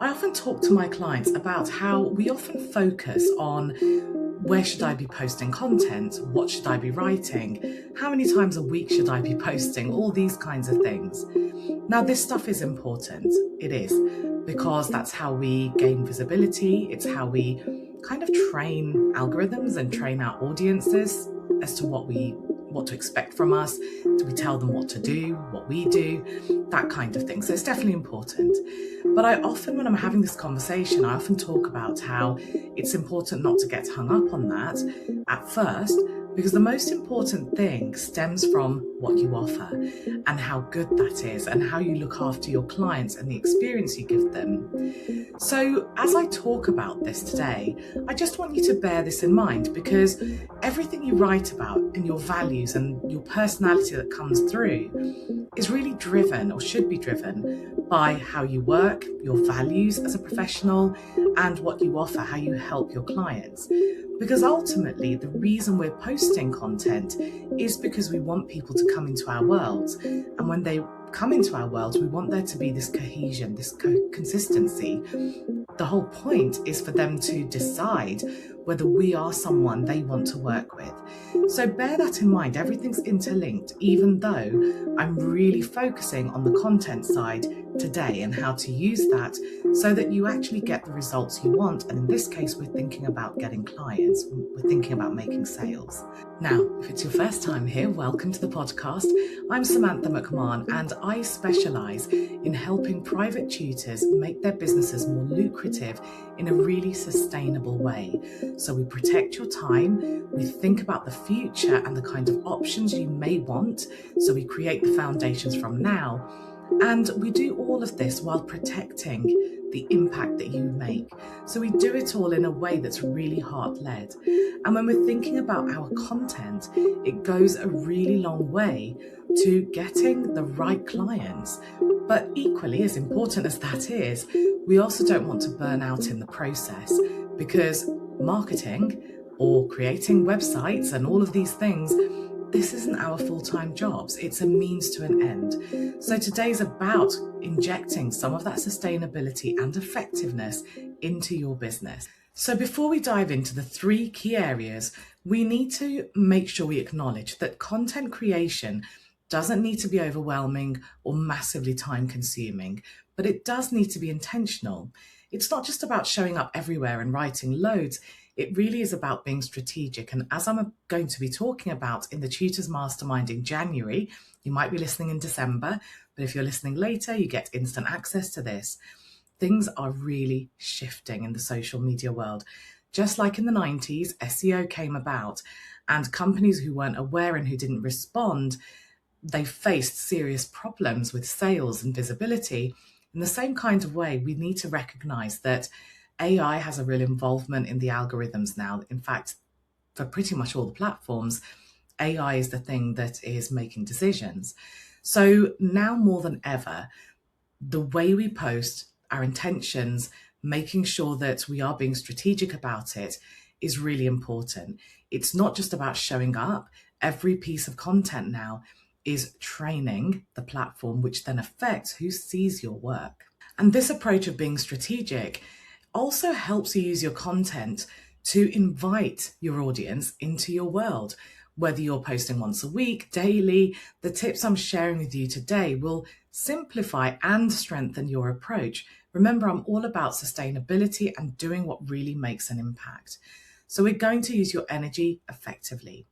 I often talk to my clients about how we often focus on where should I be posting content? What should I be writing? How many times a week should I be posting? All these kinds of things. Now, this stuff is important. It is, because that's how we gain visibility. It's how we kind of train algorithms and train our audiences as to what to expect from us. Do we tell them what to do, what we do, that kind of thing. So it's definitely important. But I often, when I'm having this conversation, I often talk about how it's important not to get hung up on that at first, because the most important thing stems from what you offer and how good that is and how you look after your clients and the experience you give them. So as I talk about this today, I just want you to bear this in mind, because everything you write about and your values and your personality that comes through is really driven, or should be driven, by how you work, your values as a professional, and what you offer, how you help your clients. Because ultimately, the reason we're posting content is because we want people to come into our worlds. And when they come into our worlds, we want there to be this cohesion, this consistency. The whole point is for them to decide whether we are someone they want to work with. So bear that in mind. Everything's interlinked, even though I'm really focusing on the content side today and how to use that so that you actually get the results you want. And in this case, we're thinking about getting clients. We're thinking about making sales. Now, if it's your first time here, welcome to the podcast. I'm Samantha McMahon, and I specialise in helping private tutors make their businesses more lucrative in a really sustainable way. So we protect your time, we think about the future and the kind of options you may want, so we create the foundations from now. And we do all of this while protecting the impact that you make. So we do it all in a way that's really heart-led. And when we're thinking about our content, it goes a really long way to getting the right clients. But equally, as important as that is, we also don't want to burn out in the process, because marketing or creating websites and all of these things, this isn't our full-time jobs. It's a means to an end. So today's about injecting some of that sustainability and effectiveness into your business. So before we dive into the 3 key areas, we need to make sure we acknowledge that content creation doesn't need to be overwhelming or massively time-consuming, but it does need to be intentional. It's not just about showing up everywhere and writing loads. It really is about being strategic. And as I'm going to be talking about in the Tutors Mastermind in January, you might be listening in December, but if you're listening later, you get instant access to this. Things are really shifting in the social media world. Just like in the 90s, SEO came about, and companies who weren't aware and who didn't respond, they faced serious problems with sales and visibility. In the same kind of way, we need to recognize that AI has a real involvement in the algorithms now. In fact, for pretty much all the platforms, AI is the thing that is making decisions. So now more than ever, the way we post, our intentions, making sure that we are being strategic about it is really important. It's not just about showing up. Every piece of content now is training the platform, which then affects who sees your work. And this approach of being strategic also helps you use your content to invite your audience into your world. Whether you're posting once a week, daily, the tips I'm sharing with you today will simplify and strengthen your approach. Remember, I'm all about sustainability and doing what really makes an impact. So we're going to use your energy effectively.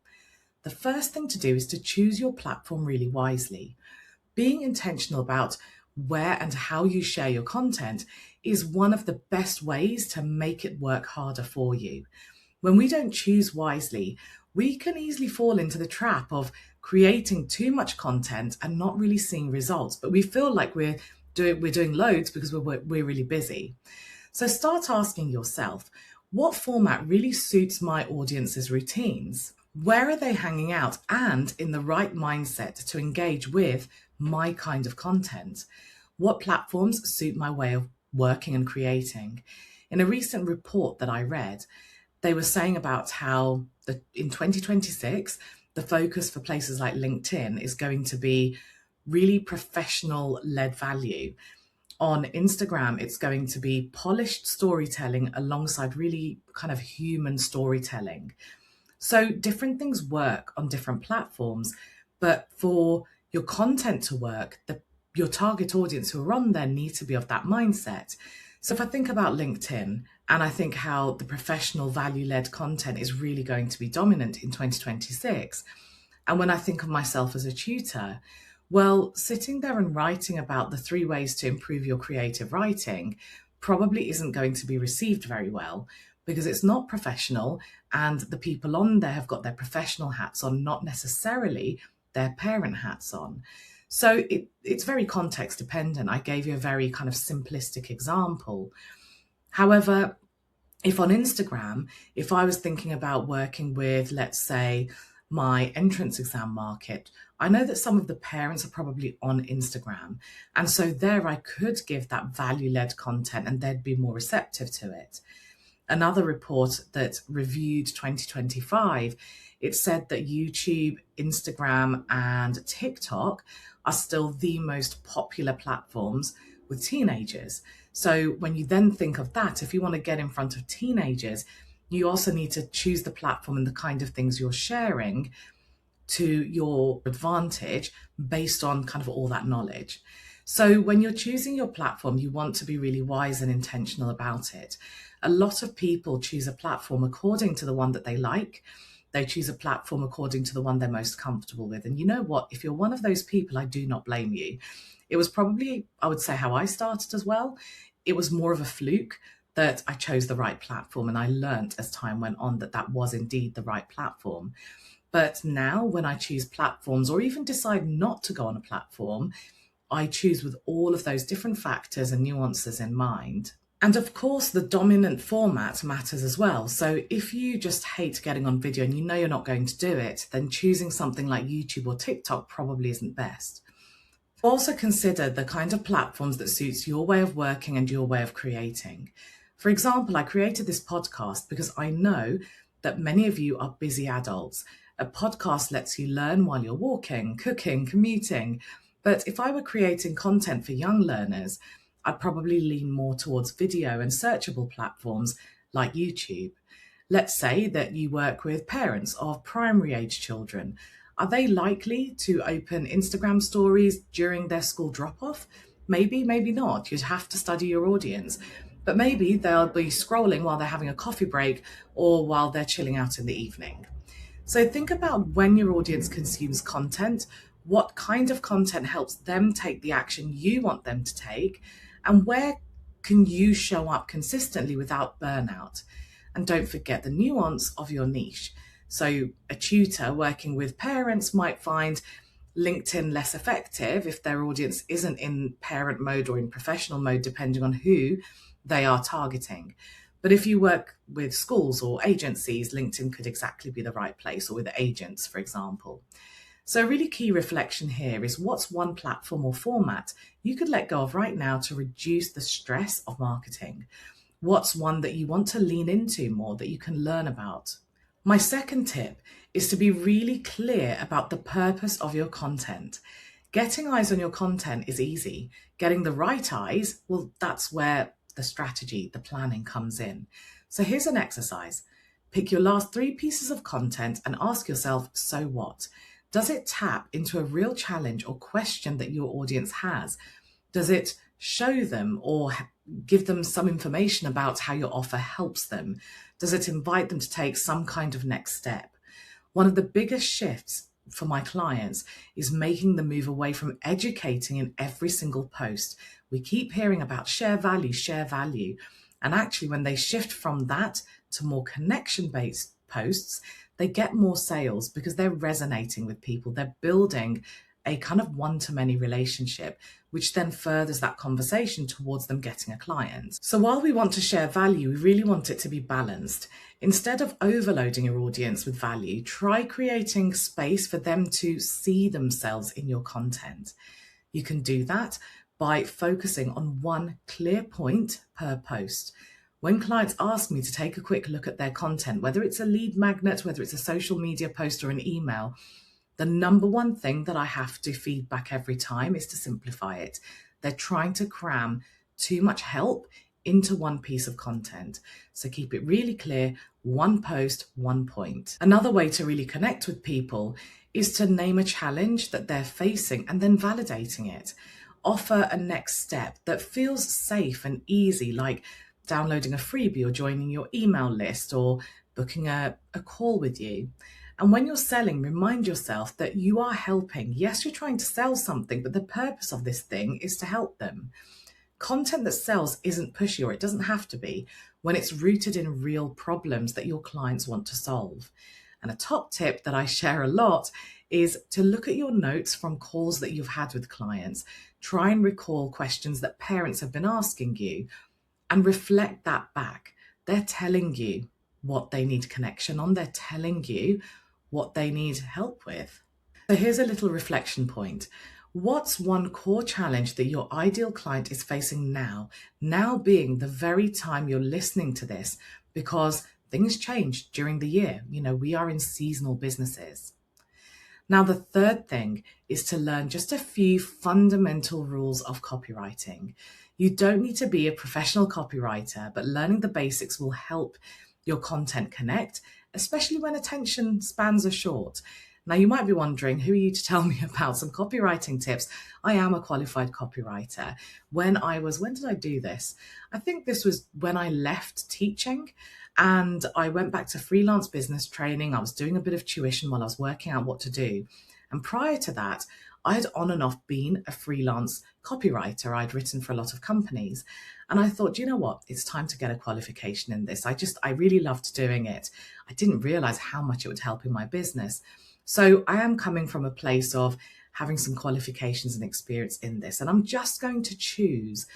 The first thing to do is to choose your platform really wisely. Being intentional about where and how you share your content is one of the best ways to make it work harder for you. When we don't choose wisely, we can easily fall into the trap of creating too much content and not really seeing results, but we feel like we're doing loads because we're really busy. So start asking yourself, what format really suits my audience's routines? Where are they hanging out and in the right mindset to engage with my kind of content? What platforms suit my way of working and creating? In a recent report that I read, they were saying about how in 2026, the focus for places like LinkedIn is going to be really professional-led value. On Instagram, it's going to be polished storytelling alongside really kind of human storytelling. So different things work on different platforms, but for your content to work, your target audience who are on there need to be of that mindset. So if I think about LinkedIn and I think how the professional value-led content is really going to be dominant in 2026, and when I think of myself as a tutor, well, sitting there and writing about the 3 ways to improve your creative writing probably isn't going to be received very well because it's not professional and the people on there have got their professional hats on, not necessarily their parent hats on. So it's very context dependent. I gave you a very kind of simplistic example. However, if on Instagram, if I was thinking about working with, let's say, my entrance exam market, I know that some of the parents are probably on Instagram. And so there I could give that value-led content and they'd be more receptive to it. Another report that reviewed 2025, it said that YouTube, Instagram, and TikTok are still the most popular platforms with teenagers. So when you then think of that, if you want to get in front of teenagers, you also need to choose the platform and the kind of things you're sharing to your advantage based on kind of all that knowledge. So when you're choosing your platform, you want to be really wise and intentional about it. A lot of people choose a platform according to the one that they like. They choose a platform according to the one they're most comfortable with. And you know what? If you're one of those people, I do not blame you. It was probably, I would say, how I started as well. It was more of a fluke that I chose the right platform. And I learnt as time went on that that was indeed the right platform. But now when I choose platforms or even decide not to go on a platform, I choose with all of those different factors and nuances in mind. And of course, the dominant format matters as well. So if you just hate getting on video and you know you're not going to do it, then choosing something like YouTube or TikTok probably isn't best. Also consider the kind of platforms that suits your way of working and your way of creating. For example, I created this podcast because I know that many of you are busy adults. A podcast lets you learn while you're walking, cooking, commuting. But if I were creating content for young learners, I'd probably lean more towards video and searchable platforms like YouTube. Let's say that you work with parents of primary age children. Are they likely to open Instagram stories during their school drop-off? Maybe, maybe not. You'd have to study your audience. But maybe they'll be scrolling while they're having a coffee break or while they're chilling out in the evening. So think about when your audience consumes content, what kind of content helps them take the action you want them to take, and where can you show up consistently without burnout? And don't forget the nuance of your niche. So a tutor working with parents might find LinkedIn less effective if their audience isn't in parent mode or in professional mode, depending on who they are targeting. But if you work with schools or agencies, LinkedIn could exactly be the right place, or with agents, for example. So a really key reflection here is what's one platform or format you could let go of right now to reduce the stress of marketing? What's one that you want to lean into more, that you can learn about? My second tip is to be really clear about the purpose of your content. Getting eyes on your content is easy. Getting the right eyes, well, that's where the strategy, the planning comes in. So here's an exercise. Pick your last 3 pieces of content and ask yourself, so what? Does it tap into a real challenge or question that your audience has? Does it show them or give them some information about how your offer helps them? Does it invite them to take some kind of next step? One of the biggest shifts for my clients is making the move away from educating in every single post. We keep hearing about share value, share value. And actually, when they shift from that to more connection-based posts, they get more sales because they're resonating with people. They're building a kind of one-to-many relationship, which then furthers that conversation towards them getting a client. So while we want to share value, we really want it to be balanced. Instead of overloading your audience with value, try creating space for them to see themselves in your content. You can do that by focusing on one clear point per post. When clients ask me to take a quick look at their content, whether it's a lead magnet, whether it's a social media post or an email, the number one thing that I have to feed back every time is to simplify it. They're trying to cram too much help into one piece of content. So keep it really clear, one post, one point. Another way to really connect with people is to name a challenge that they're facing and then validating it. Offer a next step that feels safe and easy, like downloading a freebie or joining your email list or booking a call with you. And when you're selling, remind yourself that you are helping. Yes, you're trying to sell something, but the purpose of this thing is to help them. Content that sells isn't pushy, or it doesn't have to be, when it's rooted in real problems that your clients want to solve. And a top tip that I share a lot is to look at your notes from calls that you've had with clients. Try and recall questions that parents have been asking you and reflect that back. They're telling you what they need connection on. They're telling you what they need help with. So here's a little reflection point. What's one core challenge that your ideal client is facing now being the very time you're listening to this, because things change during the year. We are in seasonal businesses. Now, the third thing is to learn just a few fundamental rules of copywriting. You don't need to be a professional copywriter, but learning the basics will help your content connect, especially when attention spans are short. Now, you might be wondering, who are you to tell me about some copywriting tips? I am a qualified copywriter. When did I do this? I think this was when I left teaching and I went back to freelance business training. I was doing a bit of tuition while I was working out what to do. And prior to that, I had on and off been a freelance copywriter. I'd written for a lot of companies. And I thought, you know what? It's time to get a qualification in this. I really loved doing it. I didn't realize how much it would help in my business. So I am coming from a place of having some qualifications and experience in this. And I'm just going to choose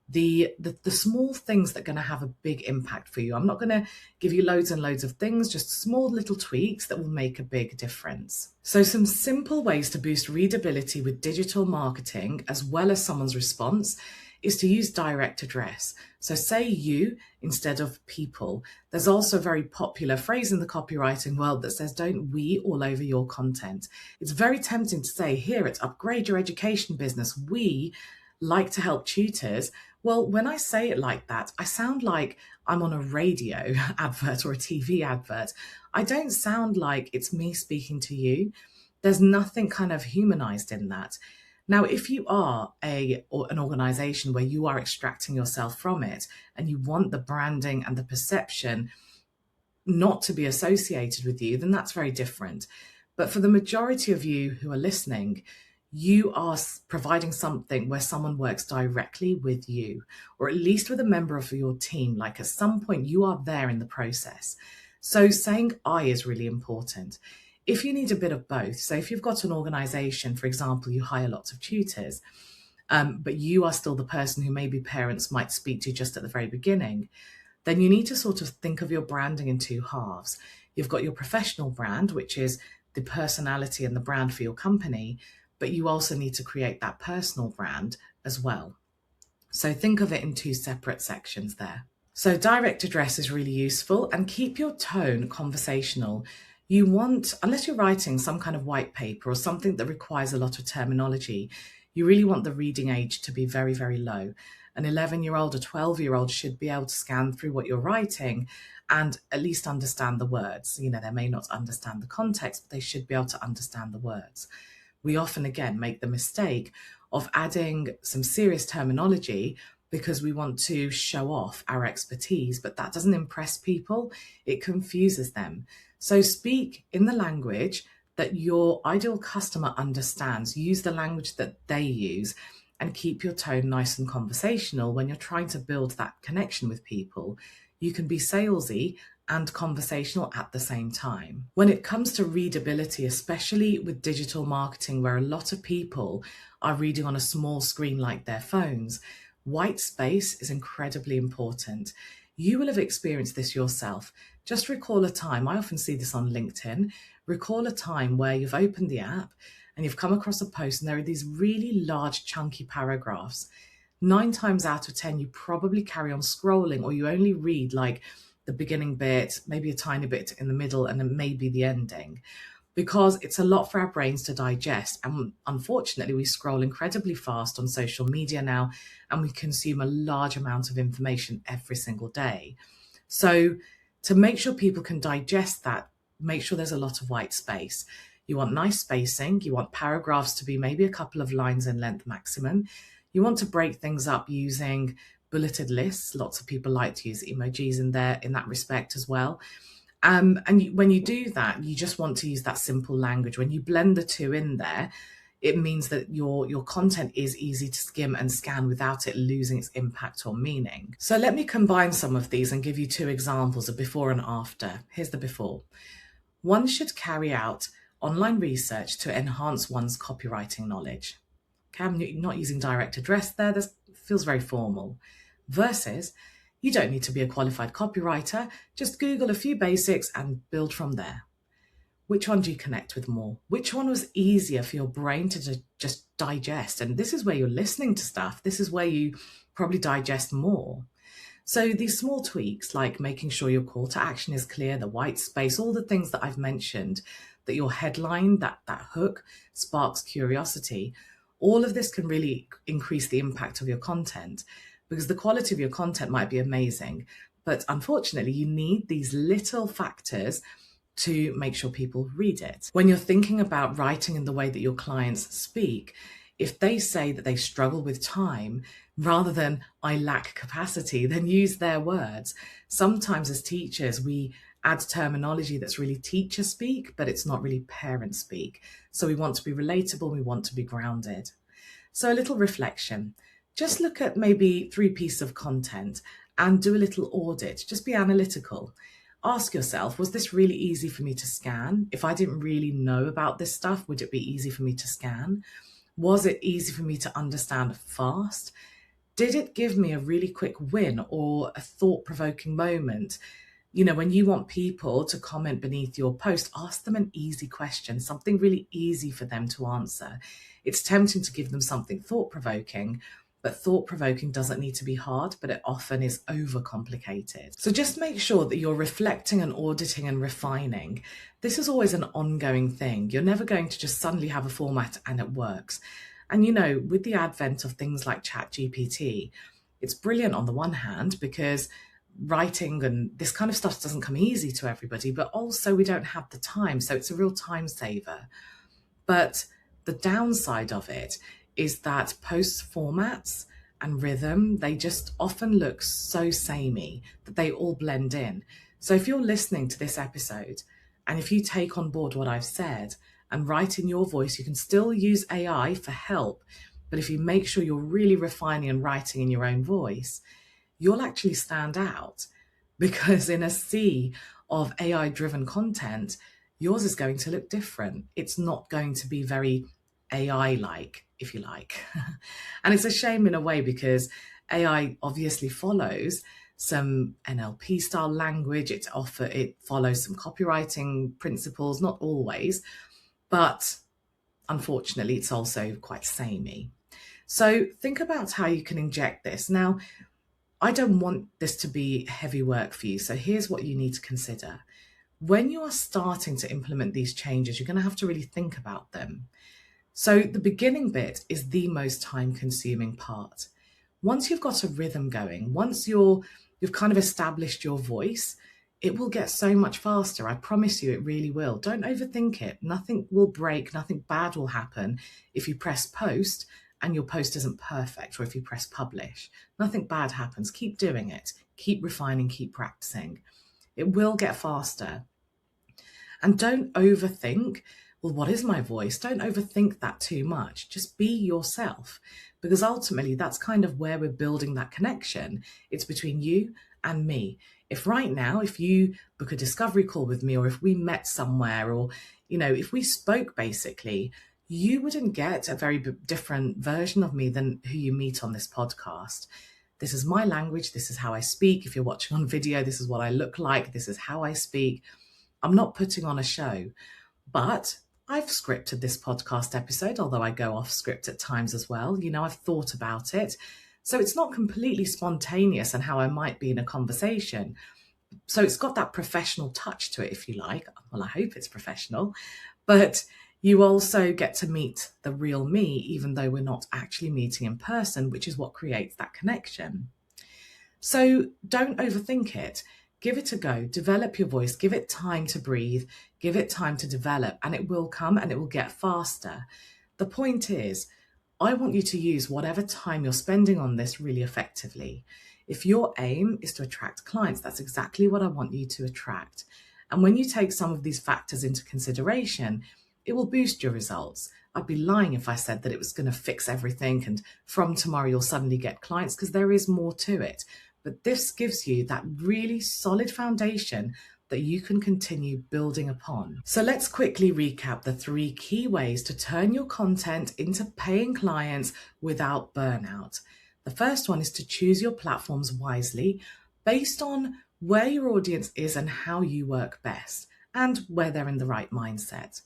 the small things that are going to have a big impact for you. I'm not going to give you loads and loads of things, just small little tweaks that will make a big difference. So some simple ways to boost readability with digital marketing, as well as someone's response, is to use direct address. So say you instead of people. There's also a very popular phrase in the copywriting world that says, don't we all over your content. It's very tempting to say here at Upgrade Your Education Business, we like to help tutors. Well, when I say it like that, I sound like I'm on a radio advert or a TV advert. I don't sound like it's me speaking to you. There's nothing kind of humanized in that. Now, if you are an organization where you are extracting yourself from it and you want the branding and the perception not to be associated with you, then that's very different. But for the majority of you who are listening, you are providing something where someone works directly with you, or at least with a member of your team. Like at some point you are there in the process. So saying I is really important. If you need a bit of both, so if you've got an organization, for example, you hire lots of tutors, but you are still the person who maybe parents might speak to just at the very beginning, then you need to sort of think of your branding in two halves. You've got your professional brand, which is the personality and the brand for your company, but you also need to create that personal brand as well. So think of it in two separate sections there. So direct address is really useful, and keep your tone conversational. You want, unless you're writing some kind of white paper or something that requires a lot of terminology, you really want the reading age to be very, very low. An 11-year-old or 12-year-old should be able to scan through what you're writing and at least understand the words. They may not understand the context, but they should be able to understand the words. We often, again, make the mistake of adding some serious terminology because we want to show off our expertise, but that doesn't impress people. It confuses them. So speak in the language that your ideal customer understands. Use the language that they use and keep your tone nice and conversational when you're trying to build that connection with people. You can be salesy and conversational at the same time. When it comes to readability, especially with digital marketing, where a lot of people are reading on a small screen like their phones, white space is incredibly important. You will have experienced this yourself. Just recall a time, I often see this on LinkedIn, recall a time where you've opened the app and you've come across a post and there are these really large chunky paragraphs. 9 times out of 10, you probably carry on scrolling, or you only read like the beginning bit, maybe a tiny bit in the middle, and then maybe the ending. because it's a lot for our brains to digest. And unfortunately, we scroll incredibly fast on social media now, and we consume a large amount of information every single day. So to make sure people can digest that, make sure there's a lot of white space. You want nice spacing. You want paragraphs to be maybe a couple of lines in length maximum. You want to break things up using bulleted lists. Lots of people like to use emojis in that respect as well. When you do that, you just want to use that simple language. When you blend the two in there, it means that your content is easy to skim and scan without it losing its impact or meaning. So let me combine some of these and give you 2 examples of before and after. Here's the before. One should carry out online research to enhance one's copywriting knowledge. Okay, I'm not using direct address there. This feels very formal. Versus, you don't need to be a qualified copywriter. Just Google a few basics and build from there. Which one do you connect with more? Which one was easier for your brain to just digest? And this is where you're listening to stuff. This is where you probably digest more. So these small tweaks, like making sure your call to action is clear, the white space, all the things that I've mentioned, that your headline, that hook sparks curiosity, all of this can really increase the impact of your content, because the quality of your content might be amazing, but unfortunately you need these little factors to make sure people read it. When you're thinking about writing in the way that your clients speak, if they say that they struggle with time rather than I lack capacity, then use their words. Sometimes as teachers, we add terminology that's really teacher speak, but it's not really parent speak. So we want to be relatable, we want to be grounded. So a little reflection. Just look at maybe 3 pieces of content and do a little audit. Just be analytical. Ask yourself, was this really easy for me to scan? If I didn't really know about this stuff, would it be easy for me to scan? Was it easy for me to understand fast? Did it give me a really quick win or a thought-provoking moment? You know, when you want people to comment beneath your post, ask them an easy question, something really easy for them to answer. It's tempting to give them something thought-provoking, but thought-provoking doesn't need to be hard, but it often is overcomplicated. So just make sure that you're reflecting and auditing and refining. This is always an ongoing thing. You're never going to just suddenly have a format and it works. And you know, with the advent of things like ChatGPT, it's brilliant on the one hand because writing and this kind of stuff doesn't come easy to everybody, but also we don't have the time. So it's a real time saver. But the downside of it is that post formats and rhythm, they just often look so samey that they all blend in. So if you're listening to this episode and if you take on board what I've said and write in your voice, you can still use AI for help. But if you make sure you're really refining and writing in your own voice, you'll actually stand out, because in a sea of AI-driven content, yours is going to look different. It's not going to be very AI-like, if you like. And it's a shame in a way because AI obviously follows some NLP style language. It follows some copywriting principles, not always, but unfortunately it's also quite samey. So think about how you can inject this. Now, I don't want this to be heavy work for you. So here's what you need to consider. When you are starting to implement these changes, you're going to have to really think about them. So the beginning bit is the most time-consuming part. Once you've got a rhythm going, once you've kind of established your voice, it will get so much faster. I promise you, it really will. Don't overthink it. Nothing will break, nothing bad will happen if you press post and your post isn't perfect, or if you press publish. Nothing bad happens. Keep doing it. Keep refining, keep practicing. It will get faster. And don't overthink, well, what is my voice? Don't overthink that too much. Just be yourself, because ultimately that's kind of where we're building that connection. It's between you and me. If right now, if you book a discovery call with me, or if we met somewhere, or, you know, if we spoke basically, you wouldn't get a very different version of me than who you meet on this podcast. This is my language. This is how I speak. If you're watching on video, this is what I look like. This is how I speak. I'm not putting on a show, but I've scripted this podcast episode, although I go off script at times as well. You know, I've thought about it. So it's not completely spontaneous and how I might be in a conversation. So it's got that professional touch to it, if you like. Well, I hope it's professional, But you also get to meet the real me, even though we're not actually meeting in person, which is what creates that connection. So don't overthink it. Give it a go. Develop your voice. Give it time to breathe. Give it time to develop, and it will come and it will get faster. The point is, I want you to use whatever time you're spending on this really effectively. If your aim is to attract clients, that's exactly what I want you to attract. And when you take some of these factors into consideration, it will boost your results. I'd be lying if I said that it was going to fix everything and from tomorrow you'll suddenly get clients, because there is more to it. But this gives you that really solid foundation that you can continue building upon. So let's quickly recap the 3 key ways to turn your content into paying clients without burnout. The first one is to choose your platforms wisely based on where your audience is and how you work best, and where they're in the right mindset.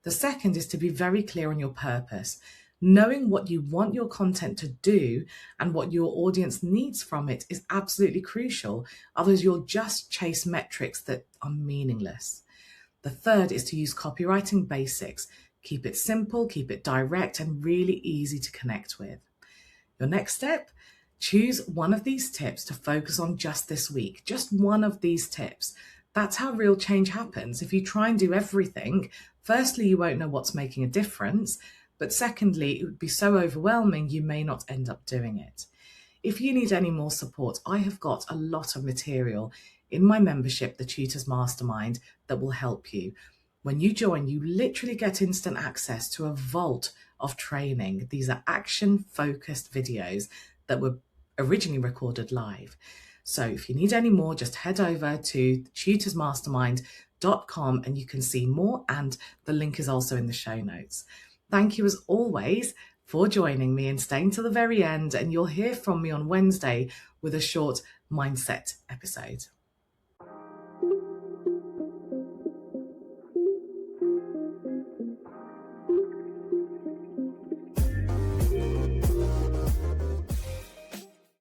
The second is to be very clear on your purpose, knowing what you want your content to do and what your audience needs from it is absolutely crucial. Otherwise, you'll just chase metrics that are meaningless. The third is to use copywriting basics. Keep it simple, keep it direct, and really easy to connect with. Your next step, choose one of these tips to focus on just this week, just one of these tips. That's how real change happens. If you try and do everything, firstly, you won't know what's making a difference. But secondly, it would be so overwhelming, you may not end up doing it. If you need any more support, I have got a lot of material in my membership, the Tutors Mastermind, that will help you. When you join, you literally get instant access to a vault of training. These are action-focused videos that were originally recorded live. So if you need any more, just head over to tutorsmastermind.com and you can see more, and the link is also in the show notes. Thank you as always for joining me and staying to the very end, and you'll hear from me on Wednesday with a short mindset episode.